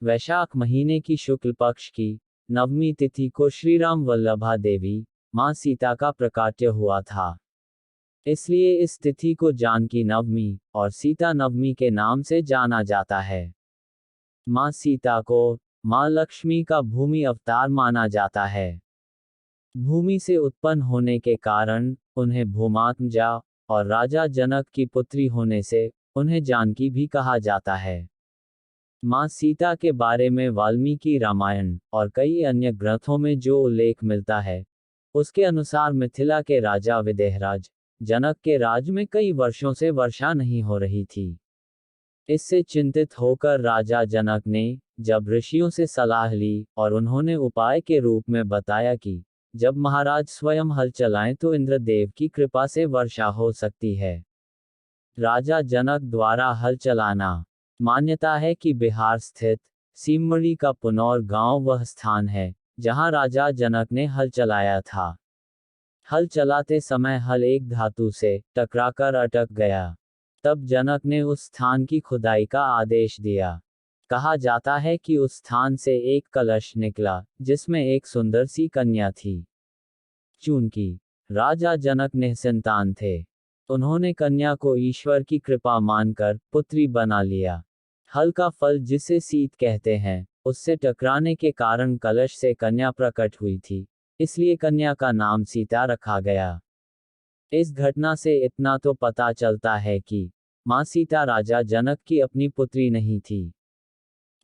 वैशाख महीने की शुक्ल पक्ष की नवमी तिथि को श्रीराम वल्लभा देवी मां सीता का प्रकाट्य हुआ था। इसलिए इस तिथि को जानकी नवमी और सीता नवमी के नाम से जाना जाता है। मां सीता को मां लक्ष्मी का भूमि अवतार माना जाता है। भूमि से उत्पन्न होने के कारण उन्हें भूमात्मजा और राजा जनक की पुत्री होने से उन्हें जानकी भी कहा जाता है। मां सीता के बारे में वाल्मीकि रामायण और कई अन्य ग्रंथों में जो उल्लेख मिलता है, उसके अनुसार मिथिला के राजा विदेहराज जनक के राज में कई वर्षों से वर्षा नहीं हो रही थी। इससे चिंतित होकर राजा जनक ने जब ऋषियों से सलाह ली और उन्होंने उपाय के रूप में बताया कि जब महाराज स्वयं हल चलाएं तो इंद्रदेव की कृपा से वर्षा हो सकती है। राजा जनक द्वारा हल चलाना। मान्यता है कि बिहार स्थित सीममढ़ी का पुनौर गांव वह स्थान है जहां राजा जनक ने हल चलाया था। हल चलाते समय हल एक धातु से टकराकर अटक गया। तब जनक ने उस स्थान की खुदाई का आदेश दिया। कहा जाता है कि उस स्थान से एक कलश निकला जिसमें एक सुंदर सी कन्या थी। चूंकि राजा जनक निसंतान थे, उन्होंने कन्या को ईश्वर की कृपा मानकर पुत्री बना लिया। हल का फल जिसे सीत कहते हैं, उससे टकराने के कारण कलश से कन्या प्रकट हुई थी, इसलिए कन्या का नाम सीता रखा गया। इस घटना से इतना तो पता चलता है कि मां सीता राजा जनक की अपनी पुत्री नहीं थी।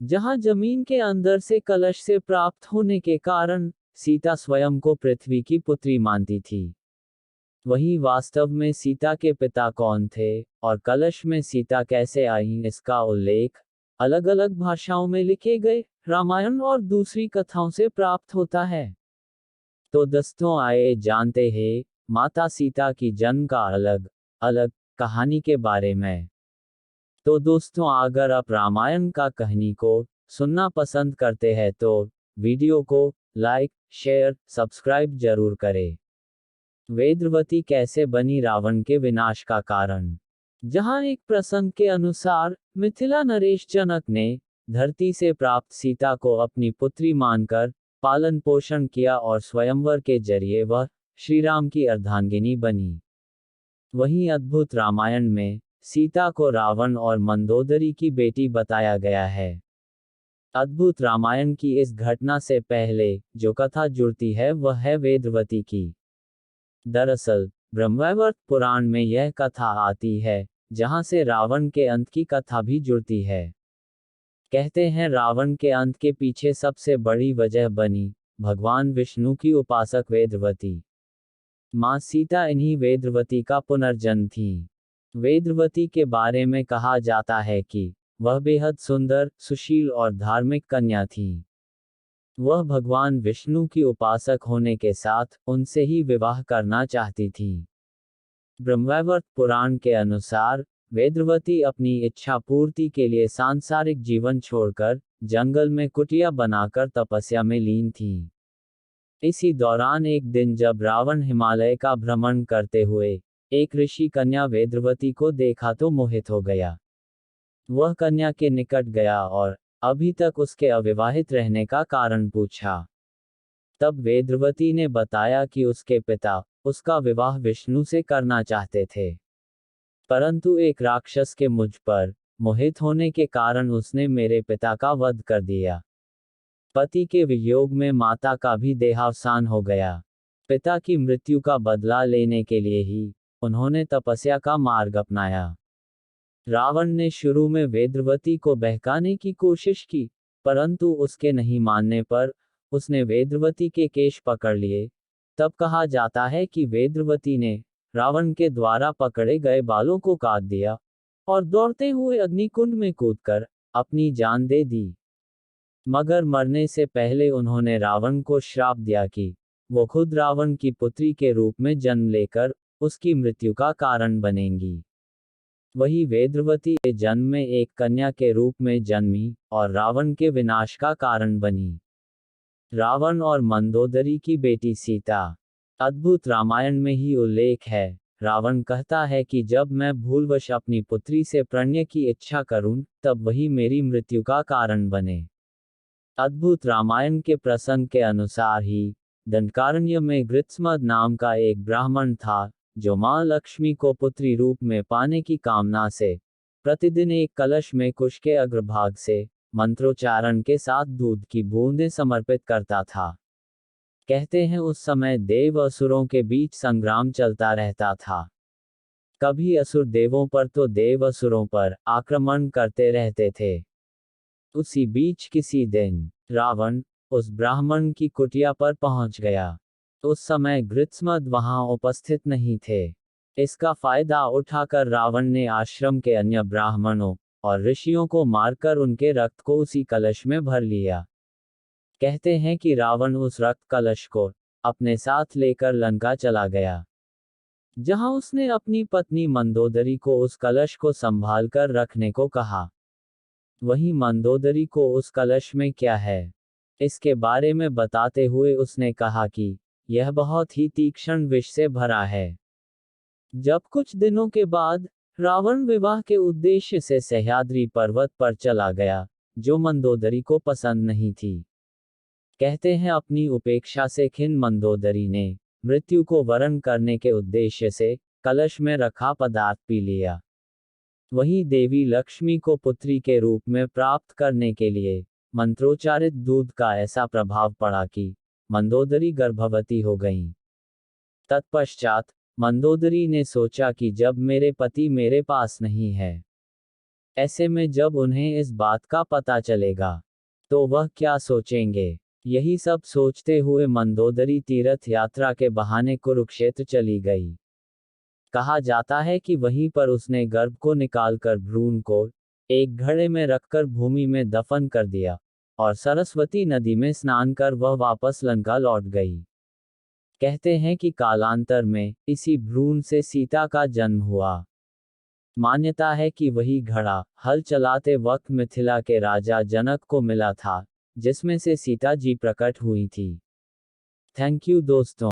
जहां जमीन के अंदर से कलश से प्राप्त होने के कारण सीता स्वयं को पृथ्वी की पुत्री मानती थी, वहीं वास्तव में सीता के पिता कौन थे और कलश में सीता कैसे आई, इसका उल्लेख अलग अलग भाषाओं में लिखे गए रामायण और दूसरी कथाओं से प्राप्त होता है। तो दोस्तों, आइए जानते हैं माता सीता की जन्म का अलग अलग कहानी के बारे में। तो दोस्तों, अगर आप रामायण का कहानी को सुनना पसंद करते हैं तो वीडियो को लाइक, शेयर, सब्सक्राइब जरूर करें। वेदवती कैसे बनी रावण के विनाश का कारण। जहां एक प्रसंग के अनुसार मिथिला नरेश जनक ने धरती से प्राप्त सीता को अपनी पुत्री मानकर पालन पोषण किया और स्वयंवर के जरिए वह श्री राम की अर्धांगिनी बनी। वहीं अद्भुत रामायण में सीता को रावण और मंदोदरी की बेटी बताया गया है। अद्भुत रामायण की इस घटना से पहले जो कथा जुड़ती है वह है वेदवती की। दरअसल ब्रह्मवैवर्त पुराण में यह कथा आती है, जहां से रावण के अंत की कथा भी जुड़ती है। कहते हैं रावण के अंत के पीछे सबसे बड़ी वजह बनी भगवान विष्णु की उपासक वेदवती। मां सीता इन्हीं वेदवती का पुनर्जन्म थी। वेदवती के बारे में कहा जाता है कि वह बेहद सुंदर, सुशील और धार्मिक कन्या थी। वह भगवान विष्णु की उपासक होने के साथ उनसे ही विवाह करना चाहती थी। ब्रह्मवैवर्त पुराण के अनुसार वेदवती अपनी इच्छा पूर्ति के लिए सांसारिक जीवन छोड़कर जंगल में कुटिया बनाकर तपस्या में लीन थी। इसी दौरान एक दिन जब रावण हिमालय का भ्रमण करते हुए एक ऋषि कन्या वेदवती को देखा तो मोहित हो गया। वह कन्या के निकट गया और अभी तक उसके अविवाहित रहने का कारण पूछा। तब वेदवती ने बताया कि उसके पिता उसका विवाह विष्णु से करना चाहते थे, परंतु एक राक्षस के मुझ पर मोहित होने के कारण उसने मेरे पिता का वध कर दिया। पति के वियोग में माता का भी देहावसान हो गया। पिता की मृत्यु का बदला लेने के लिए ही उन्होंने तपस्या का मार्ग अपनाया। रावण ने शुरू में वेदवती को बहकाने की कोशिश की, परंतु उसके नहीं मानने पर उसने वेदवती के केश पकड़ लिए। तब कहा जाता है कि वेदवती ने रावण के द्वारा पकड़े गए बालों को काट दिया और दौड़ते हुए अग्निकुंड में कूदकर अपनी जान दे दी। मगर मरने से पहले उन्होंने रावण को श्राप दिया कि वो खुद रावण की पुत्री के रूप में जन्म लेकर उसकी मृत्यु का कारण बनेंगी। वही वेदवती के जन्म में एक कन्या के रूप में जन्मी और रावण के विनाश का कारण बनी। रावण और मंदोदरी की बेटी सीता। अद्भुत रामायण में ही उल्लेख है। रावण कहता है कि जब मैं भूलवश अपनी पुत्री से प्रणय की इच्छा करूं, तब वही मेरी मृत्यु का कारण बने। अद्भुत रामायण के प्रसंग के अनुसार ही दंडकारण्य में गृत्समद नाम का एक ब्राह्मण था, जो मां लक्ष्मी को पुत्री रूप में पाने की कामना से प्रतिदिन एक कलश में कुश के अग्रभाग से मंत्रोच्चारण के साथ दूध की बूंदें समर्पित करता था। कहते हैं उस समय देव असुरों के बीच संग्राम चलता रहता था। कभी असुर देवों पर तो देव असुरों पर आक्रमण करते रहते थे। उसी बीच किसी दिन रावण उस ब्राह्मण की कुटिया पर पहुंच गया। उस समय गृत्समद वहां उपस्थित नहीं थे। इसका फायदा उठाकर रावण ने आश्रम के अन्य ब्राह्मणों और ऋषियों को मारकर उनके रक्त को उसी कलश में भर लिया। कहते हैं कि रावण उस रक्त कलश को अपने साथ लेकर लंका चला गया, जहां उसने अपनी पत्नी मंदोदरी को उस कलश को संभाल कर रखने को कहा। वहीं मंदोदरी को उस कलश में क्या है, इसके बारे में बताते हुए उसने कहा कि यह बहुत ही तीक्ष्ण विष से भरा है। जब कुछ दिनों के बाद रावण विवाह के उद्देश्य से सह्याद्री पर्वत पर चला गया, जो मंदोदरी को पसंद नहीं थी। कहते हैं अपनी उपेक्षा से खिन्न मंदोदरी ने मृत्यु को वरण करने के उद्देश्य से कलश में रखा पदार्थ पी लिया। वहीं देवी लक्ष्मी को पुत्री के रूप में प्राप्त करने के लिए मंत्रोच्चारित दूध का ऐसा प्रभाव पड़ा कि मंदोदरी गर्भवती हो गईं। तत्पश्चात मंदोदरी ने सोचा कि जब मेरे पति मेरे पास नहीं है, ऐसे में जब उन्हें इस बात का पता चलेगा तो वह क्या सोचेंगे। यही सब सोचते हुए मंदोदरी तीर्थ यात्रा के बहाने कुरुक्षेत्र चली गई। कहा जाता है कि वहीं पर उसने गर्भ को निकालकर भ्रूण को एक घड़े में रखकर भूमि में दफन कर दिया और सरस्वती नदी में स्नान कर वह वापस लंका लौट गई। कहते हैं कि कालांतर में इसी भ्रूण से सीता का जन्म हुआ। मान्यता है कि वही घड़ा हल चलाते वक्त मिथिला के राजा जनक को मिला था, जिसमें से सीता जी प्रकट हुई थी। थैंक यू दोस्तों।